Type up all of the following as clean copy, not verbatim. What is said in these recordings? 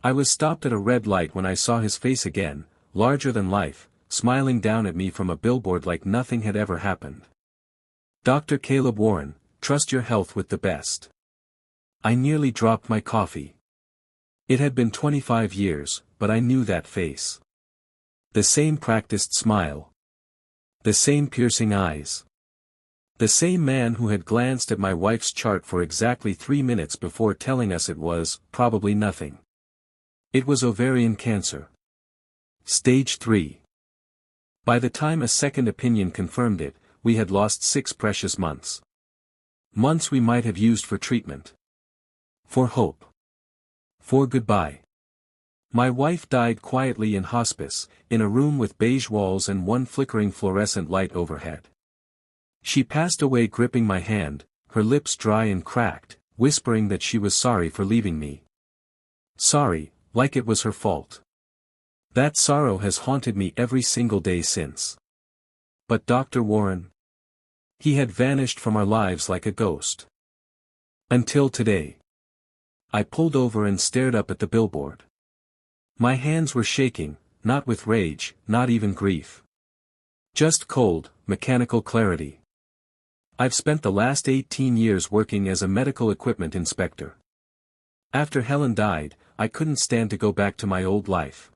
I was stopped at a red light when I saw his face again, larger than life, smiling down at me from a billboard like nothing had ever happened. Dr. Caleb Warren, trust your health with the best. I nearly dropped my coffee. It had been 25 years, but I knew that face. The same practiced smile. The same piercing eyes. The same man who had glanced at my wife's chart for exactly 3 minutes before telling us it was, probably nothing. It was ovarian cancer. Stage 3. By the time a second opinion confirmed it, we had lost 6 precious months. Months we might have used for treatment. For hope. For goodbye. My wife died quietly in hospice, in a room with beige walls and one flickering fluorescent light overhead. She passed away gripping my hand, her lips dry and cracked, whispering that she was sorry for leaving me. Sorry, like it was her fault. That sorrow has haunted me every single day since. But Dr. Warren? He had vanished from our lives like a ghost. Until today. I pulled over and stared up at the billboard. My hands were shaking, not with rage, not even grief. Just cold, mechanical clarity. I've spent the last 18 years working as a medical equipment inspector. After Helen died, I couldn't stand to go back to my old life.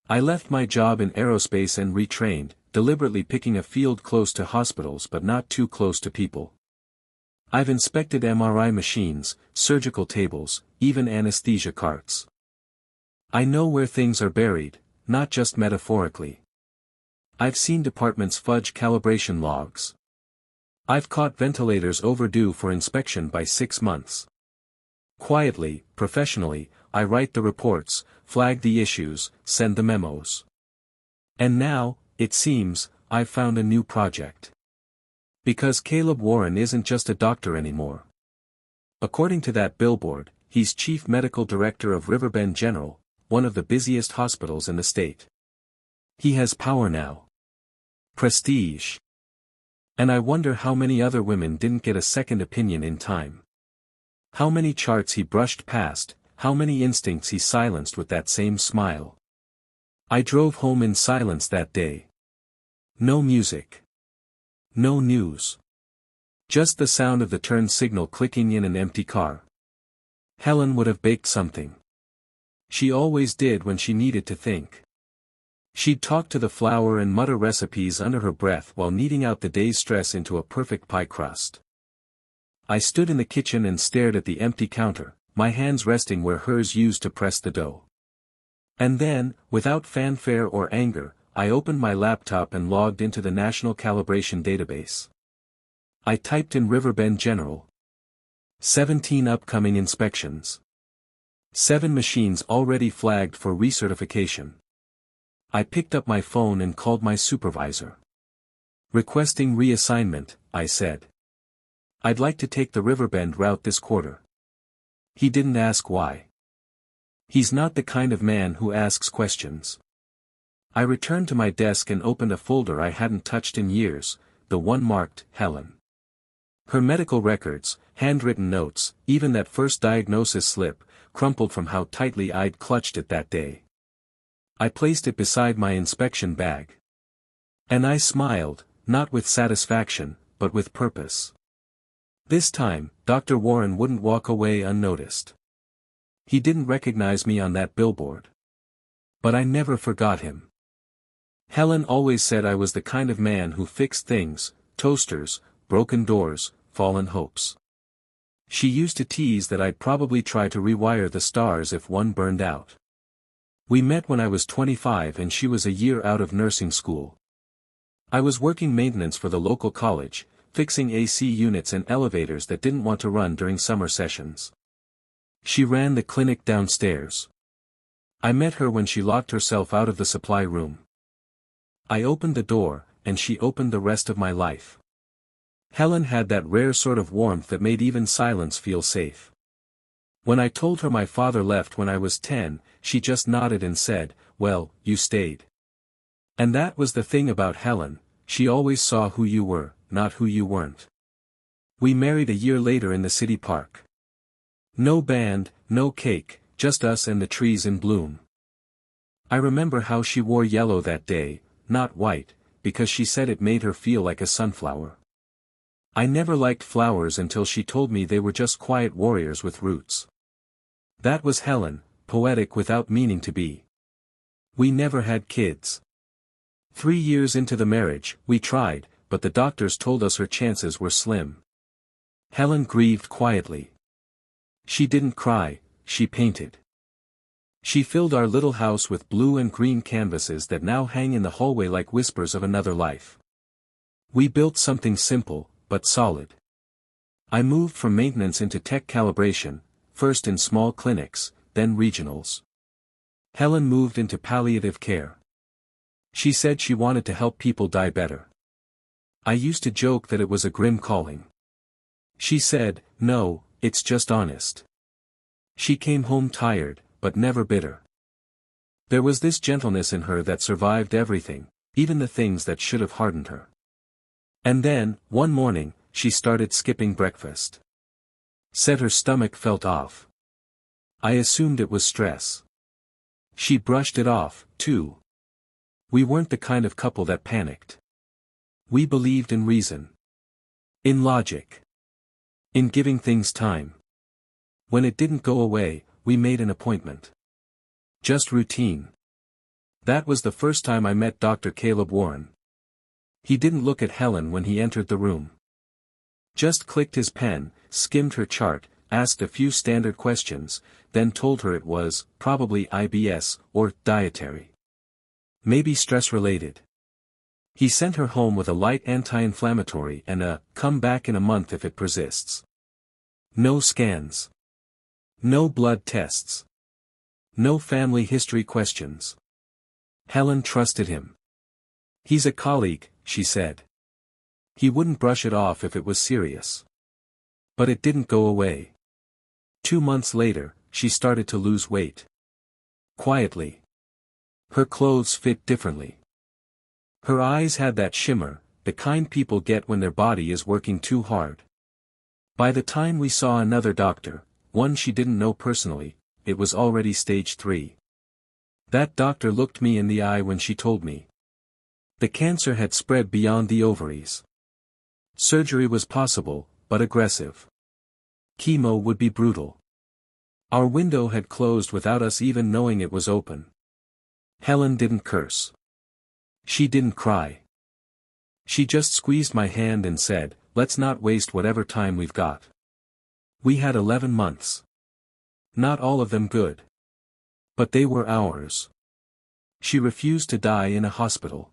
I left my job in aerospace and retrained, deliberately picking a field close to hospitals but not too close to people. I've inspected MRI machines, surgical tables, even anesthesia carts. I know where things are buried, not just metaphorically. I've seen departments fudge calibration logs. I've caught ventilators overdue for inspection by 6 months. Quietly, professionally, I write the reports, flag the issues, send the memos. And now, it seems, I've found a new project. Because Caleb Warren isn't just a doctor anymore. According to that billboard, he's Chief Medical Director of Riverbend General, one of the busiest hospitals in the state. He has power now. Prestige. And I wonder how many other women didn't get a second opinion in time. How many charts he brushed past, how many instincts he silenced with that same smile. I drove home in silence that day. No music. No news. Just the sound of the turn signal clicking in an empty car. Helen would have baked something. She always did when she needed to think. She'd talk to the flour and mutter recipes under her breath while kneading out the day's stress into a perfect pie crust. I stood in the kitchen and stared at the empty counter, my hands resting where hers used to press the dough. And then, without fanfare or anger, I opened my laptop and logged into the National Calibration Database. I typed in Riverbend General. 17 upcoming inspections. 7 machines already flagged for recertification. I picked up my phone and called my supervisor. Requesting reassignment, I said. I'd like to take the Riverbend route this quarter. He didn't ask why. He's not the kind of man who asks questions. I returned to my desk and opened a folder I hadn't touched in years, the one marked, Helen. Her medical records, handwritten notes, even that first diagnosis slip, crumpled from how tightly I'd clutched it that day. I placed it beside my inspection bag. And I smiled, not with satisfaction, but with purpose. This time, Dr. Warren wouldn't walk away unnoticed. He didn't recognize me on that billboard. But I never forgot him. Helen always said I was the kind of man who fixed things, toasters, broken doors, fallen hopes. She used to tease that I'd probably try to rewire the stars if one burned out. We met when I was 25 and she was a year out of nursing school. I was working maintenance for the local college, fixing AC units and elevators that didn't want to run during summer sessions. She ran the clinic downstairs. I met her when she locked herself out of the supply room. I opened the door, and she opened the rest of my life. Helen had that rare sort of warmth that made even silence feel safe. When I told her my father left when I was 10, she just nodded and said, "Well, you stayed." And that was the thing about Helen, she always saw who you were, not who you weren't. We married a year later in the city park. No band, no cake, just us and the trees in bloom. I remember how she wore yellow that day, not white, because she said it made her feel like a sunflower. I never liked flowers until she told me they were just quiet warriors with roots. That was Helen, poetic without meaning to be. We never had kids. 3 years into the marriage, we tried, but the doctors told us her chances were slim. Helen grieved quietly. She didn't cry, she painted. She filled our little house with blue and green canvases that now hang in the hallway like whispers of another life. We built something simple, but solid. I moved from maintenance into tech calibration, first in small clinics, then regionals. Helen moved into palliative care. She said she wanted to help people die better. I used to joke that it was a grim calling. She said, "No, it's just honest." She came home tired, but never bitter. There was this gentleness in her that survived everything, even the things that should have hardened her. And then, one morning, she started skipping breakfast. Said her stomach felt off. I assumed it was stress. She brushed it off, too. We weren't the kind of couple that panicked. We believed in reason. In logic. In giving things time. When it didn't go away, we made an appointment. Just routine. That was the first time I met Dr. Caleb Warren. He didn't look at Helen when he entered the room. Just clicked his pen, skimmed her chart, asked a few standard questions, then told her it was, probably IBS, or dietary. Maybe stress-related. He sent her home with a light anti-inflammatory and a, "come back in a month if it persists." No scans. No blood tests. No family history questions. Helen trusted him. "He's a colleague," she said. He wouldn't brush it off if it was serious. But it didn't go away. 2 months later, she started to lose weight. Quietly. Her clothes fit differently. Her eyes had that shimmer, the kind people get when their body is working too hard. By the time we saw another doctor, one she didn't know personally, it was already stage 3. That doctor looked me in the eye when she told me. The cancer had spread beyond the ovaries. Surgery was possible, but aggressive. Chemo would be brutal. Our window had closed without us even knowing it was open. Helen didn't curse. She didn't cry. She just squeezed my hand and said, "Let's not waste whatever time we've got." We had 11 months. Not all of them good. But they were ours. She refused to die in a hospital.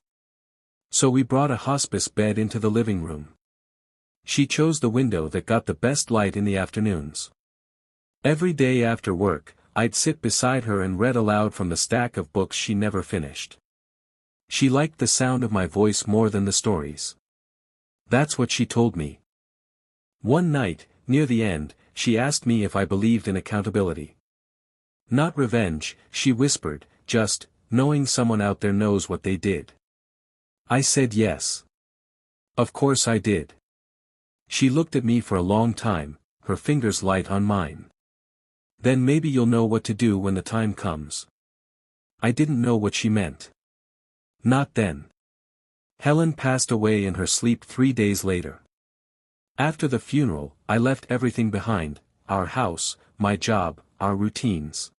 So we brought a hospice bed into the living room. She chose the window that got the best light in the afternoons. Every day after work, I'd sit beside her and read aloud from the stack of books she never finished. She liked the sound of my voice more than the stories. That's what she told me. One night, near the end, she asked me if I believed in accountability. Not revenge, she whispered, just, knowing someone out there knows what they did. I said yes. Of course I did. She looked at me for a long time, her fingers light on mine. Then maybe you'll know what to do when the time comes. I didn't know what she meant. Not then. Helen passed away in her sleep 3 days later. After the funeral, I left everything behind, our house, my job, our routines.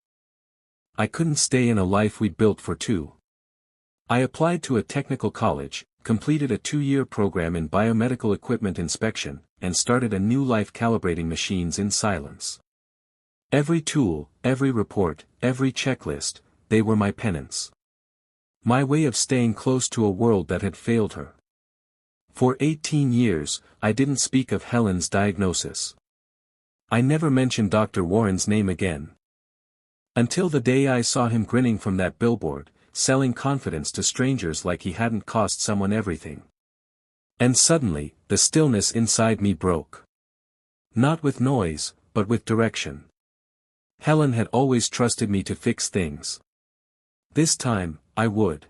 I couldn't stay in a life we'd built for two. I applied to a technical college, completed a 2-year program in biomedical equipment inspection, and started a new life calibrating machines in silence. Every tool, every report, every checklist, they were my penance. My way of staying close to a world that had failed her. For 18 years, I didn't speak of Helen's diagnosis. I never mentioned Dr. Warren's name again. Until the day I saw him grinning from that billboard, selling confidence to strangers like he hadn't cost someone everything. And suddenly, the stillness inside me broke. Not with noise, but with direction. Helen had always trusted me to fix things. This time, I would.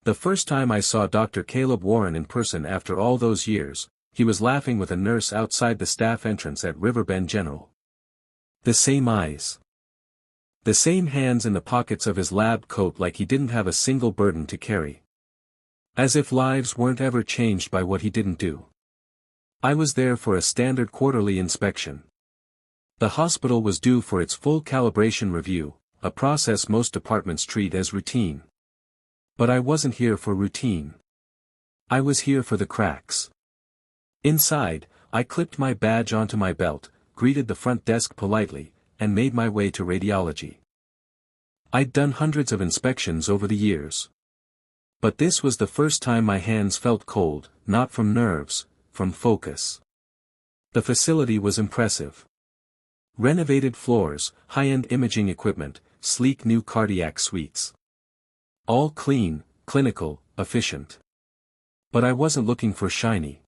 The first time I saw Dr. Caleb Warren in person after all those years, he was laughing with a nurse outside the staff entrance at Riverbend General. The same eyes. The same hands in the pockets of his lab coat like he didn't have a single burden to carry. As if lives weren't ever changed by what he didn't do. I was there for a standard quarterly inspection. The hospital was due for its full calibration review, a process most departments treat as routine. But I wasn't here for routine. I was here for the cracks. Inside, I clipped my badge onto my belt, greeted the front desk politely, and made my way to radiology. I'd done hundreds of inspections over the years. But this was the first time my hands felt cold, not from nerves, from focus. The facility was impressive. Renovated floors, high-end imaging equipment, sleek new cardiac suites. All clean, clinical, efficient. But I wasn't looking for shiny.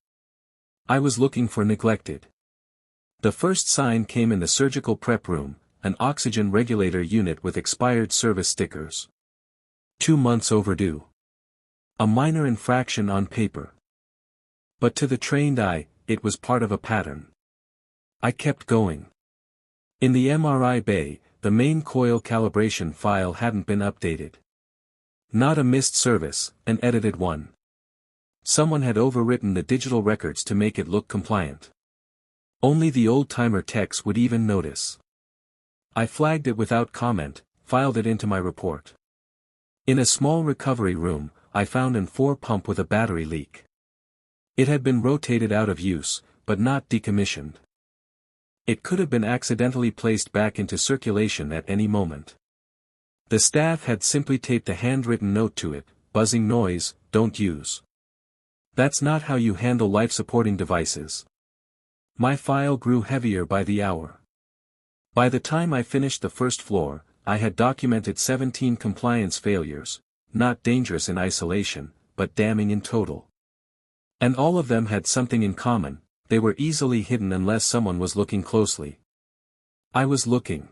I was looking for neglected. The first sign came in the surgical prep room, an oxygen regulator unit with expired service stickers. 2 months overdue. A minor infraction on paper. But to the trained eye, it was part of a pattern. I kept going. In the MRI bay, the main coil calibration file hadn't been updated. Not a missed service, an edited one. Someone had overwritten the digital records to make it look compliant. Only the old-timer techs would even notice. I flagged it without comment, filed it into my report. In a small recovery room, I found an 4 pump with a battery leak. It had been rotated out of use, but not decommissioned. It could have been accidentally placed back into circulation at any moment. The staff had simply taped a handwritten note to it, buzzing noise, don't use. That's not how you handle life-supporting devices. My file grew heavier by the hour. By the time I finished the first floor, I had documented 17 compliance failures, not dangerous in isolation, but damning in total. And all of them had something in common, they were easily hidden unless someone was looking closely. I was looking.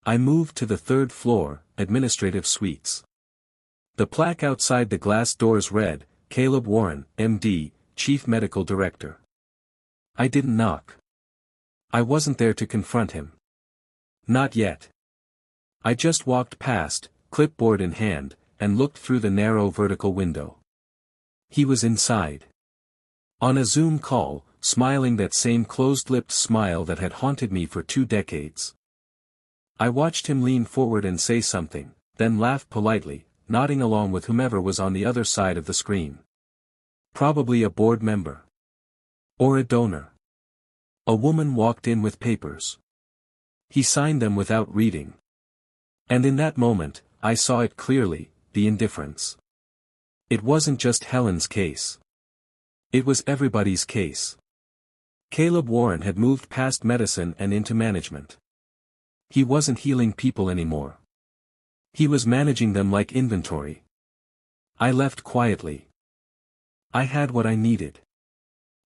I moved to the 3rd floor, administrative suites. The plaque outside the glass doors read, Caleb Warren, MD, Chief Medical Director. I didn't knock. I wasn't there to confront him. Not yet. I just walked past, clipboard in hand, and looked through the narrow vertical window. He was inside. On a Zoom call, smiling that same closed-lipped smile that had haunted me for 2 decades. I watched him lean forward and say something, then laugh politely, nodding along with whomever was on the other side of the screen. Probably a board member. Or a donor. A woman walked in with papers. He signed them without reading. And in that moment, I saw it clearly, the indifference. It wasn't just Helen's case. It was everybody's case. Caleb Warren had moved past medicine and into management. He wasn't healing people anymore. He was managing them like inventory. I left quietly. I had what I needed.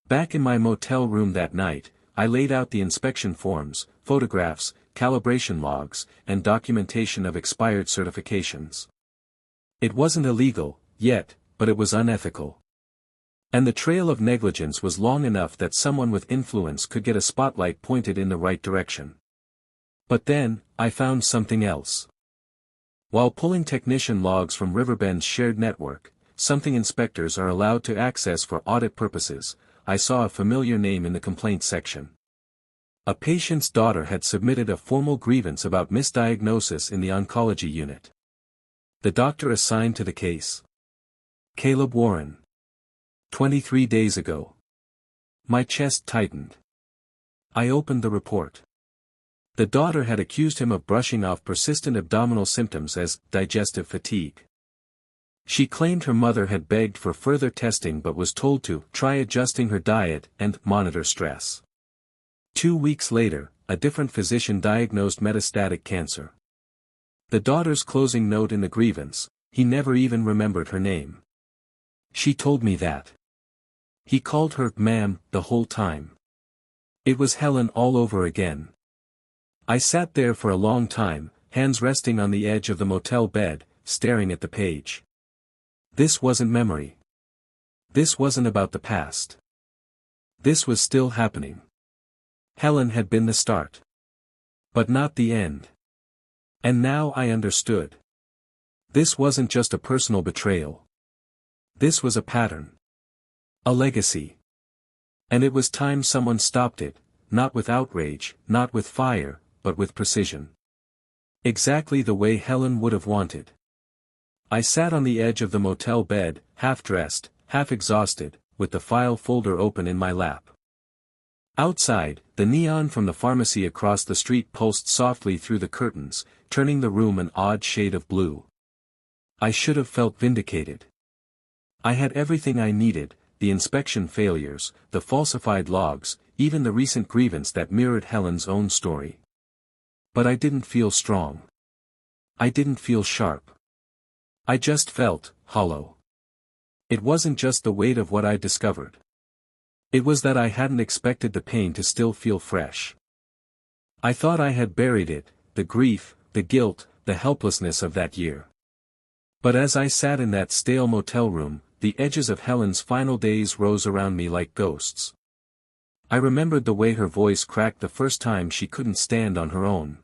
Back in my motel room that night, I laid out the inspection forms, photographs, calibration logs, and documentation of expired certifications. It wasn't illegal, yet, but it was unethical. And the trail of negligence was long enough that someone with influence could get a spotlight pointed in the right direction. But then, I found something else. While pulling technician logs from Riverbend's shared network, something inspectors are allowed to access for audit purposes, I saw a familiar name in the complaint section. A patient's daughter had submitted a formal grievance about misdiagnosis in the oncology unit. The doctor assigned to the case. Caleb Warren. 23 days ago. My chest tightened. I opened the report. The daughter had accused him of brushing off persistent abdominal symptoms as digestive fatigue. She claimed her mother had begged for further testing but was told to try adjusting her diet and monitor stress. 2 weeks later, a different physician diagnosed metastatic cancer. The daughter's closing note in the grievance, he never even remembered her name. She told me that. He called her ma'am the whole time. It was Helen all over again. I sat there for a long time, hands resting on the edge of the motel bed, staring at the page. This wasn't memory. This wasn't about the past. This was still happening. Helen had been the start. But not the end. And now I understood. This wasn't just a personal betrayal. This was a pattern. A legacy. And it was time someone stopped it, not with outrage, not with fire, but with precision. Exactly the way Helen would have wanted. I sat on the edge of the motel bed, half-dressed, half-exhausted, with the file folder open in my lap. Outside, the neon from the pharmacy across the street pulsed softly through the curtains, turning the room an odd shade of blue. I should have felt vindicated. I had everything I needed, the inspection failures, the falsified logs, even the recent grievance that mirrored Helen's own story. But I didn't feel strong. I didn't feel sharp. I just felt hollow. It wasn't just the weight of what I discovered. It was that I hadn't expected the pain to still feel fresh. I thought I had buried it, the grief, the guilt, the helplessness of that year. But as I sat in that stale motel room, the edges of Helen's final days rose around me like ghosts. I remembered the way her voice cracked the first time she couldn't stand on her own.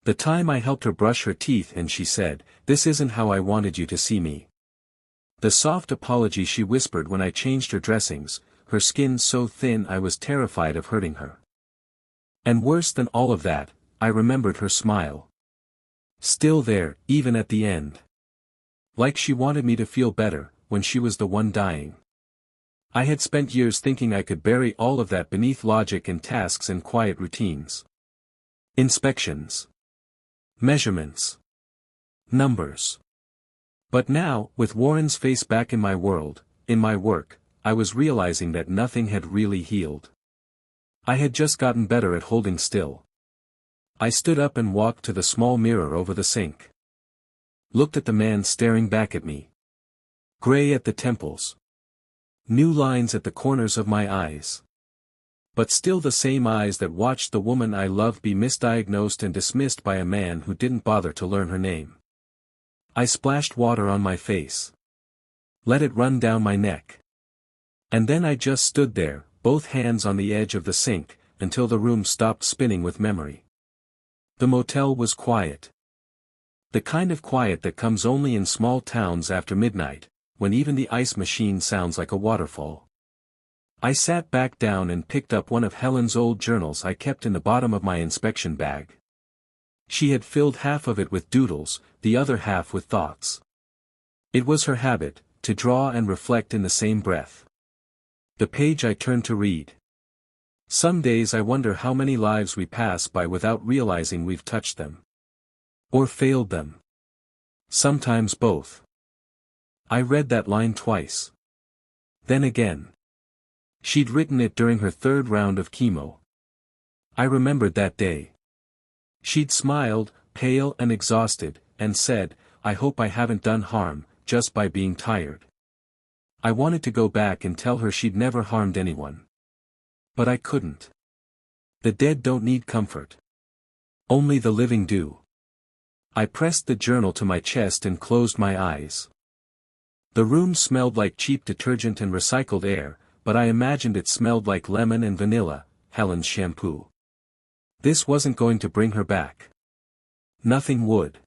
The time I helped her brush her teeth and she said, "This isn't how I wanted you to see me." The soft apology she whispered when I changed her dressings, her skin so thin I was terrified of hurting her. And worse than all of that, I remembered her smile. Still there, even at the end. Like she wanted me to feel better, when she was the one dying. I had spent years thinking I could bury all of that beneath logic and tasks and quiet routines. Inspections. Measurements. Numbers. But now, with Warren's face back in my world, in my work, I was realizing that nothing had really healed. I had just gotten better at holding still. I stood up and walked to the small mirror over the sink. Looked at the man staring back at me. Gray at the temples. New lines at the corners of my eyes. But still the same eyes that watched the woman I loved be misdiagnosed and dismissed by a man who didn't bother to learn her name. I splashed water on my face. Let it run down my neck. And then I just stood there, both hands on the edge of the sink, until the room stopped spinning with memory. The motel was quiet. The kind of quiet that comes only in small towns after midnight, when even the ice machine sounds like a waterfall. I sat back down and picked up one of Helen's old journals I kept in the bottom of my inspection bag. She had filled half of it with doodles, the other half with thoughts. It was her habit, to draw and reflect in the same breath. The page I turned to read. Some days I wonder how many lives we pass by without realizing we've touched them. Or failed them. Sometimes both. I read that line twice. Then again. She'd written it during her third round of chemo. I remembered that day. She'd smiled, pale and exhausted, and said, "I hope I haven't done harm, just by being tired." I wanted to go back and tell her she'd never harmed anyone. But I couldn't. The dead don't need comfort. Only the living do. I pressed the journal to my chest and closed my eyes. The room smelled like cheap detergent and recycled air, but I imagined it smelled like lemon and vanilla, Helen's shampoo. This wasn't going to bring her back. Nothing would.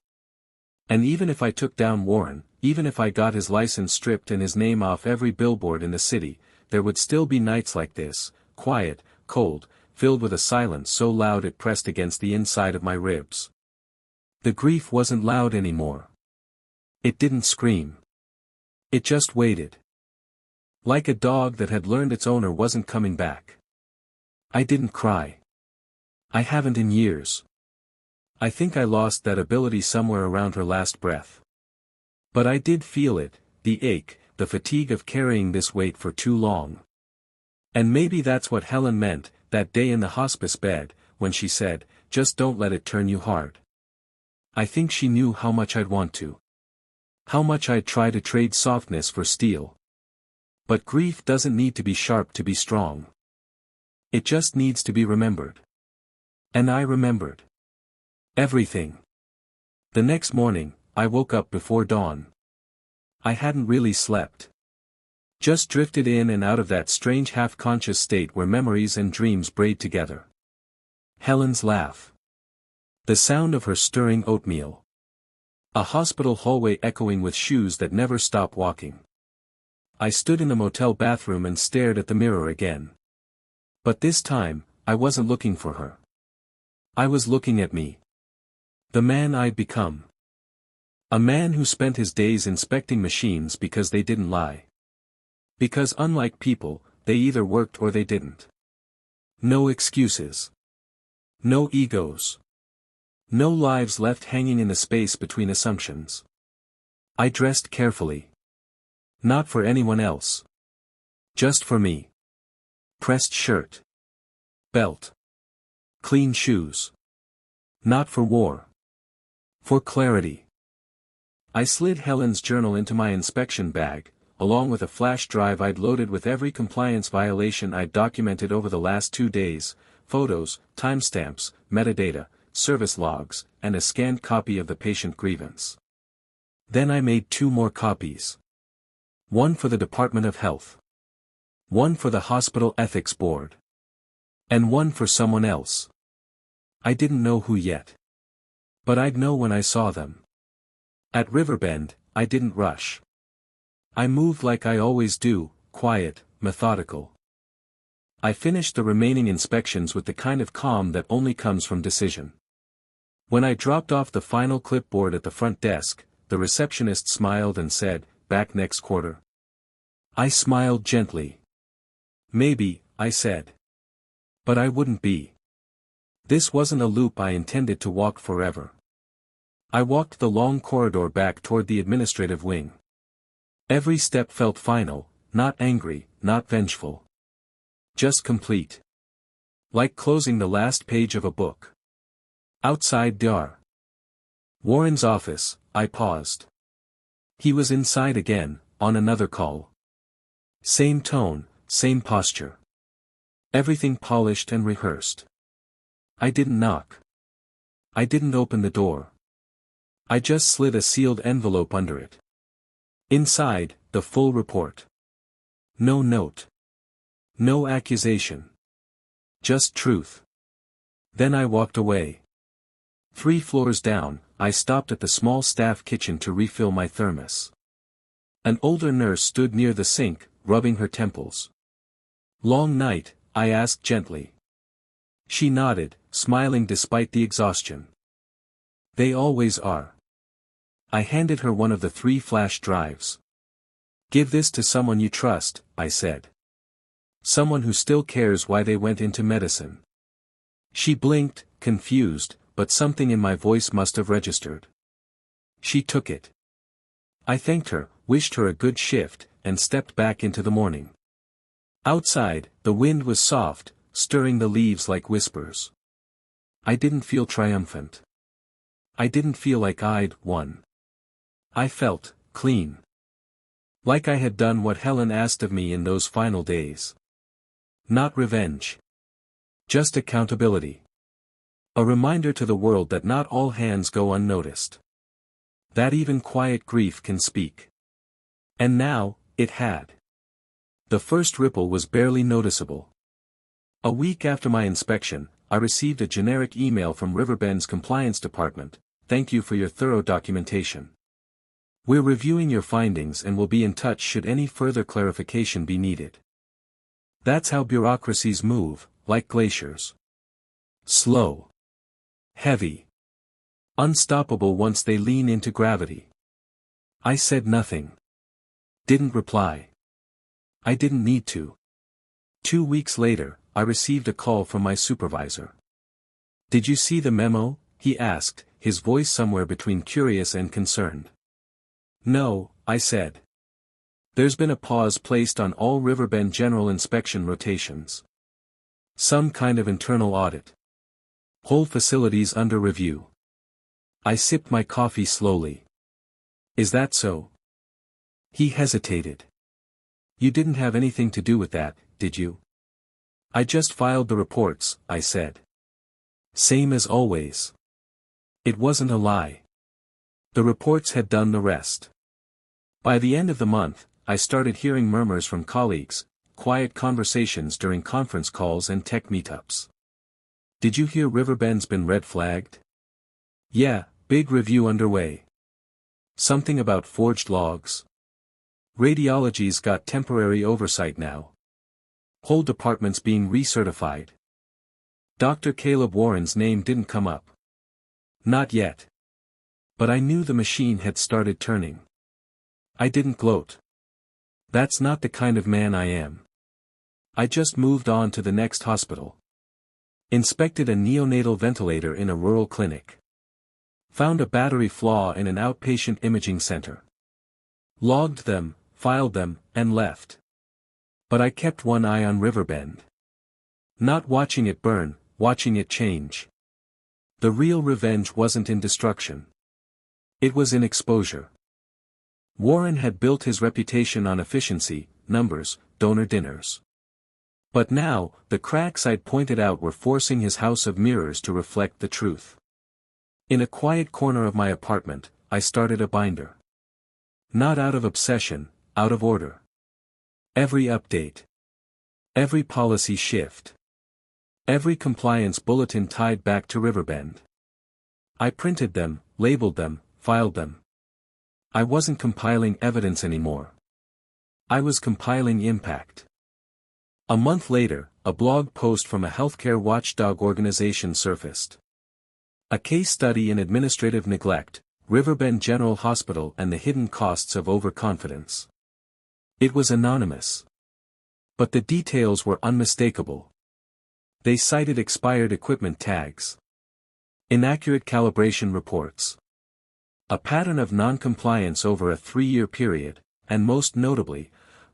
And even if I took down Warren, even if I got his license stripped and his name off every billboard in the city, there would still be nights like this, quiet, cold, filled with a silence so loud it pressed against the inside of my ribs. The grief wasn't loud anymore. It didn't scream. It just waited. Like a dog that had learned its owner wasn't coming back. I didn't cry. I haven't in years. I think I lost that ability somewhere around her last breath. But I did feel it, the ache, the fatigue of carrying this weight for too long. And maybe that's what Helen meant, that day in the hospice bed, when she said, "Just don't let it turn you hard." I think she knew how much I'd want to. How much I'd try to trade softness for steel. But grief doesn't need to be sharp to be strong. It just needs to be remembered. And I remembered. Everything. The next morning, I woke up before dawn. I hadn't really slept. Just drifted in and out of that strange half-conscious state where memories and dreams braid together. Helen's laugh. The sound of her stirring oatmeal. A hospital hallway echoing with shoes that never stop walking. I stood in the motel bathroom and stared at the mirror again. But this time, I wasn't looking for her. I was looking at me. The man I'd become. A man who spent his days inspecting machines because they didn't lie. Because unlike people, they either worked or they didn't. No excuses. No egos. No lives left hanging in the space between assumptions. I dressed carefully. Not for anyone else. Just for me. Pressed shirt. Belt. Clean shoes. Not for war. For clarity. I slid Helen's journal into my inspection bag, along with a flash drive I'd loaded with every compliance violation I'd documented over the last 2 days, photos, timestamps, metadata, service logs, and a scanned copy of the patient grievance. Then I made 2 more copies. One for the Department of Health. One for the Hospital Ethics Board. And one for someone else. I didn't know who yet. But I'd know when I saw them. At Riverbend, I didn't rush. I moved like I always do, quiet, methodical. I finished the remaining inspections with the kind of calm that only comes from decision. When I dropped off the final clipboard at the front desk, the receptionist smiled and said, "Back next quarter?" I smiled gently. "Maybe," I said. But I wouldn't be. This wasn't a loop I intended to walk forever. I walked the long corridor back toward the administrative wing. Every step felt final, not angry, not vengeful. Just complete. Like closing the last page of a book. Outside Dr. Warren's office, I paused. He was inside again, on another call. Same tone, same posture. Everything polished and rehearsed. I didn't knock. I didn't open the door. I just slid a sealed envelope under it. Inside, the full report. No note. No accusation. Just truth. Then I walked away. 3 floors down, I stopped at the small staff kitchen to refill my thermos. An older nurse stood near the sink, rubbing her temples. "Long night?" I asked gently. She nodded, smiling despite the exhaustion. "They always are." I handed her one of the 3 flash drives. "Give this to someone you trust," I said. "Someone who still cares why they went into medicine." She blinked, confused, but something in my voice must have registered. She took it. I thanked her, wished her a good shift, and stepped back into the morning. Outside, the wind was soft, stirring the leaves like whispers. I didn't feel triumphant. I didn't feel like I'd won. I felt clean. Like I had done what Helen asked of me in those final days. Not revenge. Just accountability. A reminder to the world that not all hands go unnoticed. That even quiet grief can speak. And now, it had. The first ripple was barely noticeable. A week after my inspection, I received a generic email from Riverbend's compliance department. "Thank you for your thorough documentation. We're reviewing your findings and will be in touch should any further clarification be needed." That's how bureaucracies move, like glaciers. Slow. Heavy. Unstoppable once they lean into gravity. I said nothing. Didn't reply. I didn't need to. 2 weeks later, I received a call from my supervisor. "Did you see the memo?" he asked, his voice somewhere between curious and concerned. "No," I said. "There's been a pause placed on all Riverbend general inspection rotations. Some kind of internal audit. Whole facilities under review." I sipped my coffee slowly. "Is that so?" He hesitated. "You didn't have anything to do with that, did you?" "I just filed the reports," I said. Same as always. It wasn't a lie. The reports had done the rest. By the end of the month, I started hearing murmurs from colleagues, quiet conversations during conference calls and tech meetups. "Did you hear Riverbend's been red flagged?" Yeah, big review underway. Something about forged logs. Radiology's got temporary oversight now. Whole departments being recertified. Dr. Caleb Warren's name didn't come up. Not yet. But I knew the machine had started turning. I didn't gloat. That's not the kind of man I am. I just moved on to the next hospital. Inspected a neonatal ventilator in a rural clinic. Found a battery flaw in an outpatient imaging center. Logged them, filed them, and left. But I kept one eye on Riverbend. Not watching it burn, watching it change. The real revenge wasn't in destruction. It was in exposure. Warren had built his reputation on efficiency, numbers, donor dinners. But now, the cracks I'd pointed out were forcing his house of mirrors to reflect the truth. In a quiet corner of my apartment, I started a binder. Not out of obsession, out of order. Every update. Every policy shift. Every compliance bulletin tied back to Riverbend. I printed them, labeled them, filed them. I wasn't compiling evidence anymore. I was compiling impact. A month later, a blog post from a healthcare watchdog organization surfaced. A case study in administrative neglect, Riverbend General Hospital and the hidden costs of overconfidence. It was anonymous. But the details were unmistakable. They cited expired equipment tags. Inaccurate calibration reports. A pattern of non-compliance over a 3-year period, and most notably,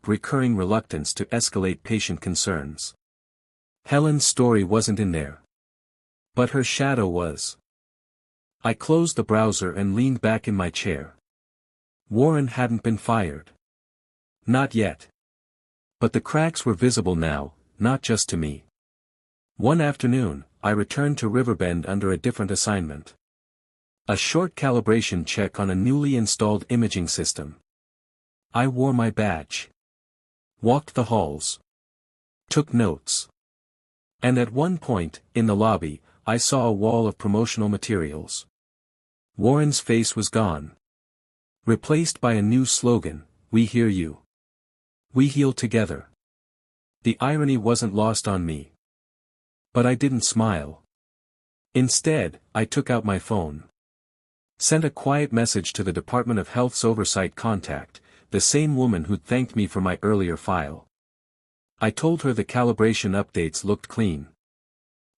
recurring reluctance to escalate patient concerns. Helen's story wasn't in there. But her shadow was. I closed the browser and leaned back in my chair. Warren hadn't been fired. Not yet. But the cracks were visible now, not just to me. One afternoon, I returned to Riverbend under a different assignment. A short calibration check on a newly installed imaging system. I wore my badge. Walked the halls. Took notes. And at one point, in the lobby, I saw a wall of promotional materials. Warren's face was gone. Replaced by a new slogan, "We hear you. We heal together." The irony wasn't lost on me. But I didn't smile. Instead, I took out my phone. Sent a quiet message to the Department of Health's oversight contact, the same woman who'd thanked me for my earlier file. I told her the calibration updates looked clean.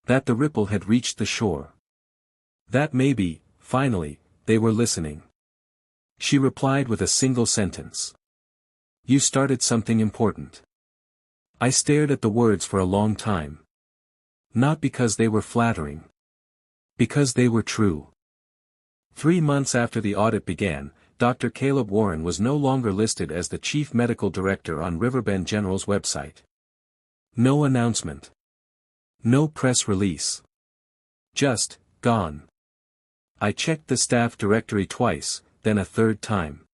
That the ripple had reached the shore. That maybe, finally, they were listening. She replied with a single sentence. "You started something important." I stared at the words for a long time. Not because they were flattering. Because they were true. 3 months after the audit began, Dr. Caleb Warren was no longer listed as the chief medical director on Riverbend General's website. No announcement. No press release. Just, gone. I checked the staff directory twice, then a third time.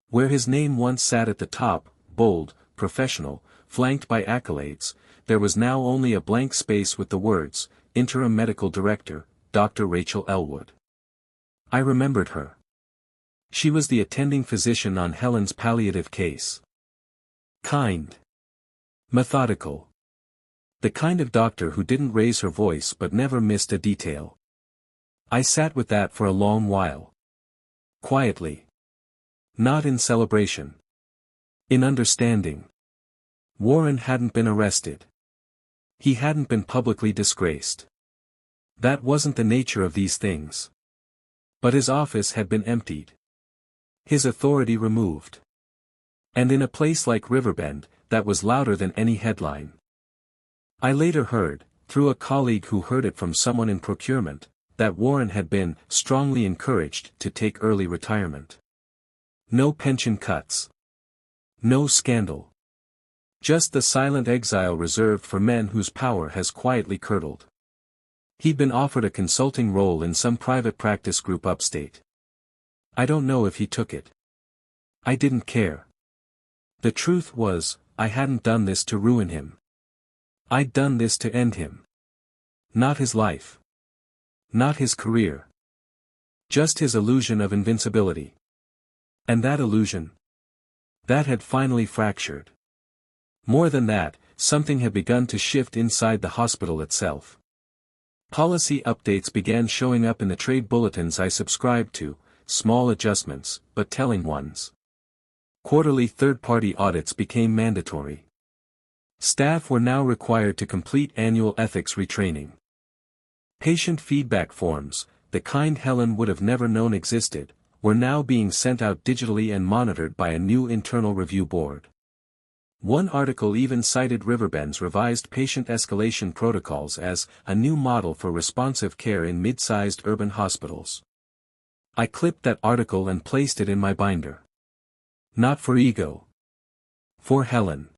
Where his name once sat at the top, bold, professional, flanked by accolades, there was now only a blank space with the words, Interim Medical Director, Dr. Rachel Elwood. I remembered her. She was the attending physician on Helen's palliative case. Kind. Methodical. The kind of doctor who didn't raise her voice but never missed a detail. I sat with that for a long while. Quietly. Not in celebration. In understanding. Warren hadn't been arrested. He hadn't been publicly disgraced. That wasn't the nature of these things. But his office had been emptied. His authority removed. And in a place like Riverbend, that was louder than any headline. I later heard, through a colleague who heard it from someone in procurement, that Warren had been strongly encouraged to take early retirement. No pension cuts. No scandal. Just the silent exile reserved for men whose power has quietly curdled. He'd been offered a consulting role in some private practice group upstate. I don't know if he took it. I didn't care. The truth was, I hadn't done this to ruin him. I'd done this to end him. Not his life. Not his career. Just his illusion of invincibility. And that illusion? That had finally fractured. More than that, something had begun to shift inside the hospital itself. Policy updates began showing up in the trade bulletins I subscribed to, small adjustments, but telling ones. Quarterly third-party audits became mandatory. Staff were now required to complete annual ethics retraining. Patient feedback forms, the kind Helen would have never known existed, were now being sent out digitally and monitored by a new internal review board. One article even cited Riverbend's revised patient escalation protocols as a new model for responsive care in mid-sized urban hospitals. I clipped that article and placed it in my binder. Not for ego. For Helen.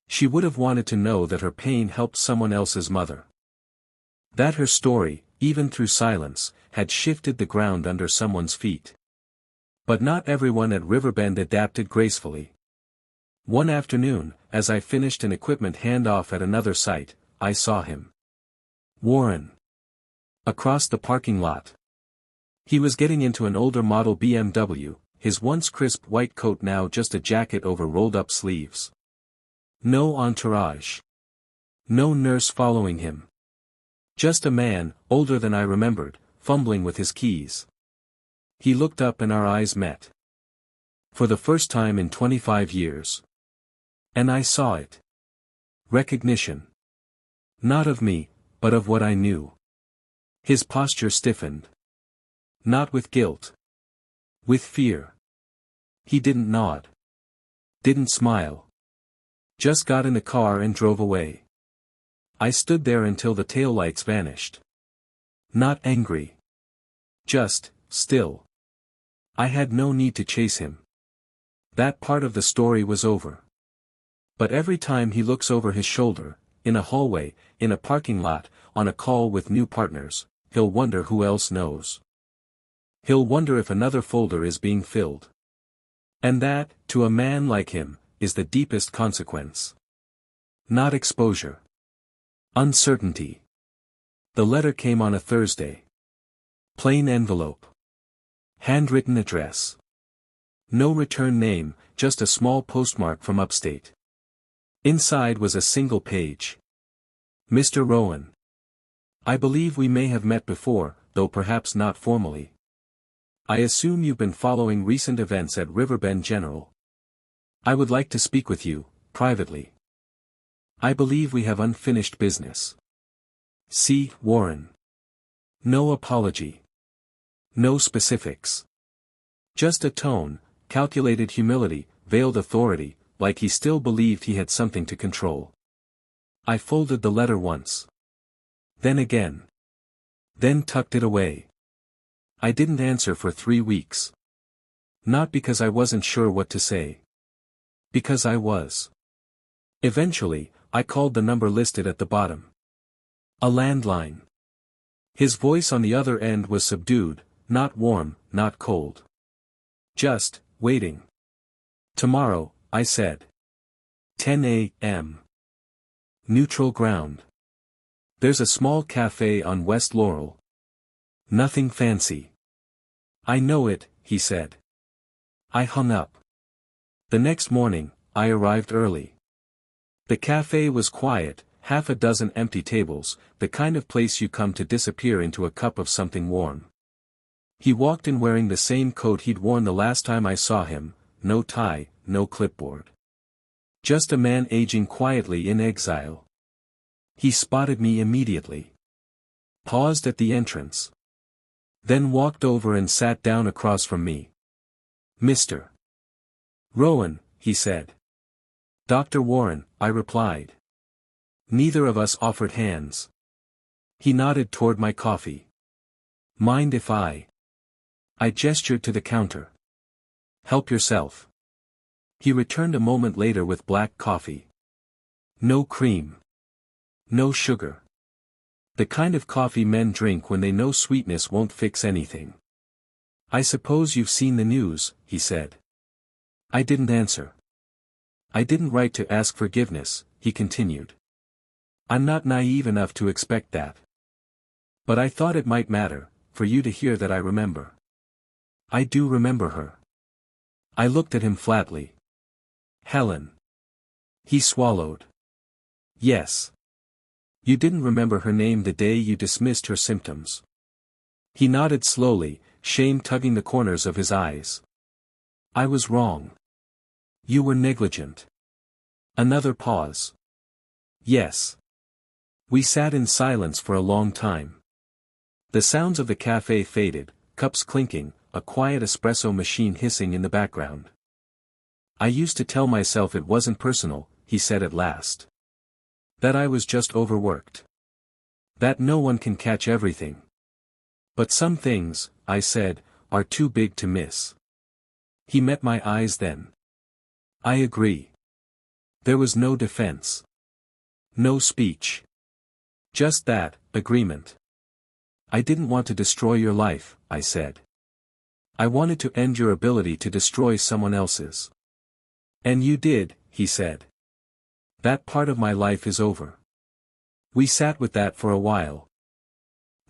She would have wanted to know that her pain helped someone else's mother. That her story, even through silence, had shifted the ground under someone's feet. But not everyone at Riverbend adapted gracefully. One afternoon, as I finished an equipment handoff at another site, I saw him. Warren. Across the parking lot. He was getting into an older model BMW, his once crisp white coat now just a jacket over rolled-up sleeves. No entourage. No nurse following him. Just a man, older than I remembered, fumbling with his keys. He looked up and our eyes met. For the first time in 25 years. And I saw it. Recognition. Not of me, but of what I knew. His posture stiffened. Not with guilt. With fear. He didn't nod. Didn't smile. Just got in the car and drove away. I stood there until the taillights vanished. Not angry. Just, still. I had no need to chase him. That part of the story was over. But every time he looks over his shoulder, in a hallway, in a parking lot, on a call with new partners, he'll wonder who else knows. He'll wonder if another folder is being filled. And that, to a man like him, is the deepest consequence. Not exposure. Uncertainty. The letter came on a Thursday. Plain envelope. Handwritten address. No return name, just a small postmark from upstate. Inside was a single page. Mr. Rowan. I believe we may have met before, though perhaps not formally. I assume you've been following recent events at Riverbend General. I would like to speak with you, privately. I believe we have unfinished business. C. Warren. No apology. No specifics. Just a tone, calculated humility, veiled authority, like he still believed he had something to control. I folded the letter once. Then again. Then tucked it away. I didn't answer for 3 weeks. Not because I wasn't sure what to say. Because I was. Eventually, I called the number listed at the bottom. A landline. His voice on the other end was subdued, not warm, not cold. Just, waiting. Tomorrow, I said. 10 a.m. Neutral ground. There's a small cafe on West Laurel. Nothing fancy. I know it, he said. I hung up. The next morning, I arrived early. The cafe was quiet, half a dozen empty tables, the kind of place you come to disappear into a cup of something warm. He walked in wearing the same coat he'd worn the last time I saw him, no tie, no clipboard. Just a man aging quietly in exile. He spotted me immediately. Paused at the entrance. Then walked over and sat down across from me. Mr. Rowan, he said. Dr. Warren, I replied. Neither of us offered hands. He nodded toward my coffee. Mind if I gestured to the counter. Help yourself. He returned a moment later with black coffee. No cream. No sugar. The kind of coffee men drink when they know sweetness won't fix anything. I suppose you've seen the news, he said. I didn't answer. I didn't write to ask forgiveness, he continued. I'm not naive enough to expect that. But I thought it might matter, for you to hear that I remember. I do remember her. I looked at him flatly. Helen. He swallowed. Yes. You didn't remember her name the day you dismissed her symptoms. He nodded slowly, shame tugging the corners of his eyes. I was wrong. You were negligent. Another pause. Yes. We sat in silence for a long time. The sounds of the cafe faded, cups clinking, a quiet espresso machine hissing in the background. I used to tell myself it wasn't personal, he said at last. That I was just overworked. That no one can catch everything. But some things, I said, are too big to miss. He met my eyes then. I agree. There was no defense. No speech. Just that, agreement. I didn't want to destroy your life, I said. I wanted to end your ability to destroy someone else's. And you did, he said. That part of my life is over. We sat with that for a while.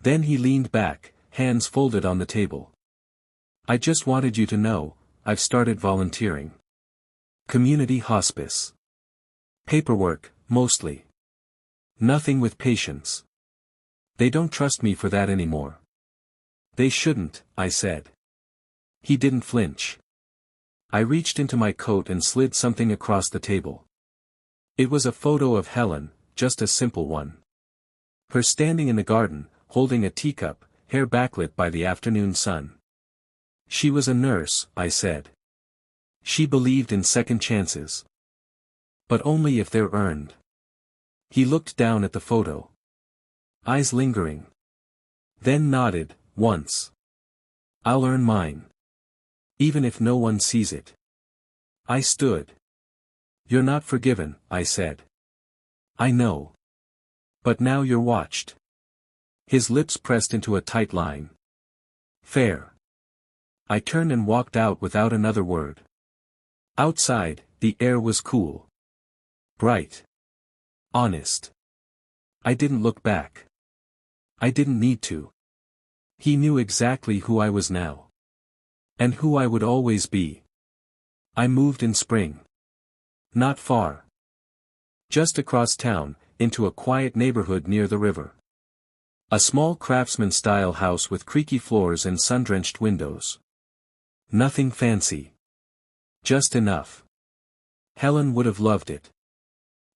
Then he leaned back, hands folded on the table. I just wanted you to know, I've started volunteering. Community hospice. Paperwork, mostly. Nothing with patients. They don't trust me for that anymore. They shouldn't, I said. He didn't flinch. I reached into my coat and slid something across the table. It was a photo of Helen, just a simple one. Her standing in the garden, holding a teacup, hair backlit by the afternoon sun. She was a nurse, I said. She believed in second chances. But only if they're earned. He looked down at the photo. Eyes lingering. Then nodded, once. I'll earn mine. Even if no one sees it. I stood. You're not forgiven, I said. I know. But now you're watched. His lips pressed into a tight line. Fair. I turned and walked out without another word. Outside, the air was cool. Bright. Honest. I didn't look back. I didn't need to. He knew exactly who I was now. And who I would always be. I moved in spring. Not far. Just across town, into a quiet neighborhood near the river. A small craftsman-style house with creaky floors and sun-drenched windows. Nothing fancy. Just enough. Helen would have loved it.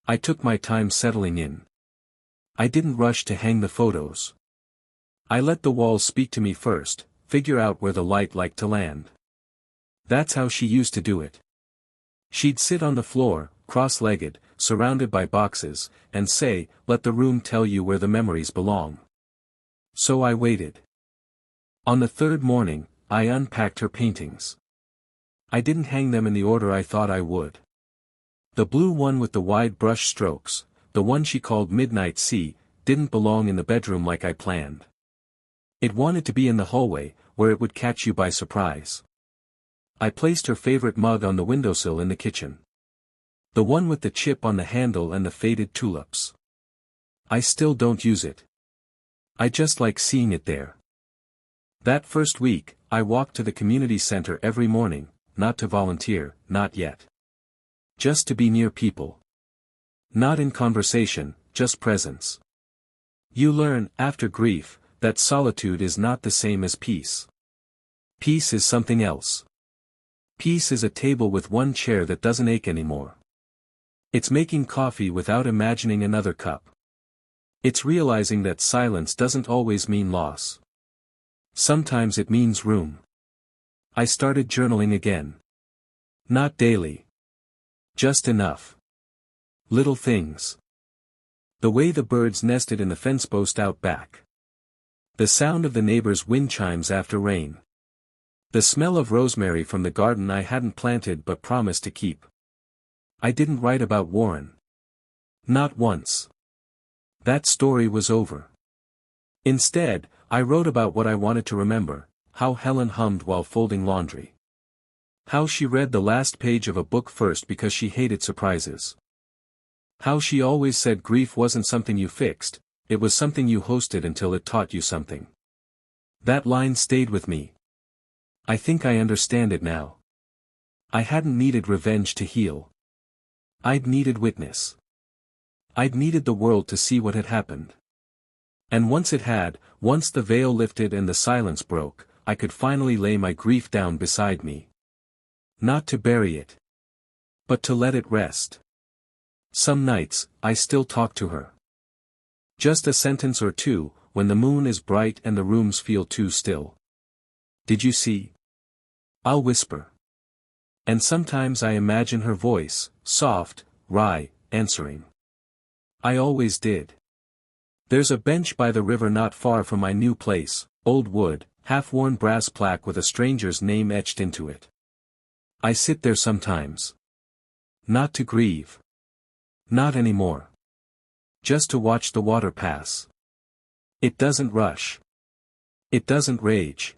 I took my time settling in. I didn't rush to hang the photos. I let the walls speak to me first, figure out where the light liked to land. That's how she used to do it. She'd sit on the floor, cross-legged, surrounded by boxes, and say, let the room tell you where the memories belong. So I waited. On the third morning, I unpacked her paintings. I didn't hang them in the order I thought I would. The blue one with the wide brush strokes, the one she called Midnight Sea, didn't belong in the bedroom like I planned. It wanted to be in the hallway, where it would catch you by surprise. I placed her favorite mug on the windowsill in the kitchen. The one with the chip on the handle and the faded tulips. I still don't use it. I just like seeing it there. That first week, I walked to the community center every morning, not to volunteer, not yet. Just to be near people. Not in conversation, just presence. You learn, after grief, that solitude is not the same as peace. Peace is something else. Peace is a table with one chair that doesn't ache anymore. It's making coffee without imagining another cup. It's realizing that silence doesn't always mean loss. Sometimes it means room. I started journaling again. Not daily. Just enough. Little things. The way the birds nested in the fence post out back. The sound of the neighbor's wind chimes after rain. The smell of rosemary from the garden I hadn't planted but promised to keep. I didn't write about Warren. Not once. That story was over. Instead, I wrote about what I wanted to remember, how Helen hummed while folding laundry. How she read the last page of a book first because she hated surprises. How she always said grief wasn't something you fixed, it was something you hosted until it taught you something. That line stayed with me. I think I understand it now. I hadn't needed revenge to heal. I'd needed witness. I'd needed the world to see what had happened. And once it had, once the veil lifted and the silence broke, I could finally lay my grief down beside me. Not to bury it, but to let it rest. Some nights, I still talk to her. Just a sentence or two, when the moon is bright and the rooms feel too still. Did you see? I'll whisper. And sometimes I imagine her voice, soft, wry, answering. I always did. There's a bench by the river not far from my new place, old wood, half-worn brass plaque with a stranger's name etched into it. I sit there sometimes. Not to grieve. Not anymore. Just to watch the water pass. It doesn't rush. It doesn't rage.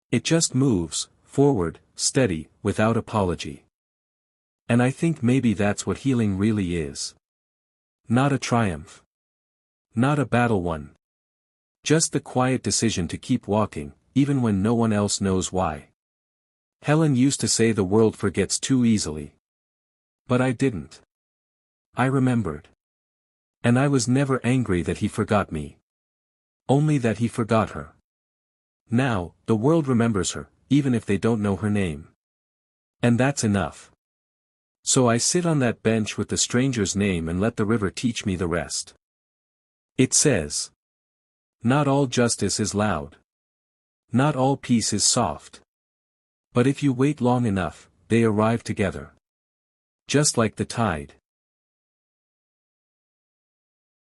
It just moves, forward, steady, without apology. And I think maybe that's what healing really is. Not a triumph. Not a battle won. Just the quiet decision to keep walking, even when no one else knows why. Helen used to say the world forgets too easily. But I didn't. I remembered. And I was never angry that he forgot me. Only that he forgot her. Now, the world remembers her, even if they don't know her name. And that's enough. So I sit on that bench with the stranger's name and let the river teach me the rest. It says, not all justice is loud. Not all peace is soft. But if you wait long enough, they arrive together. Just like the tide.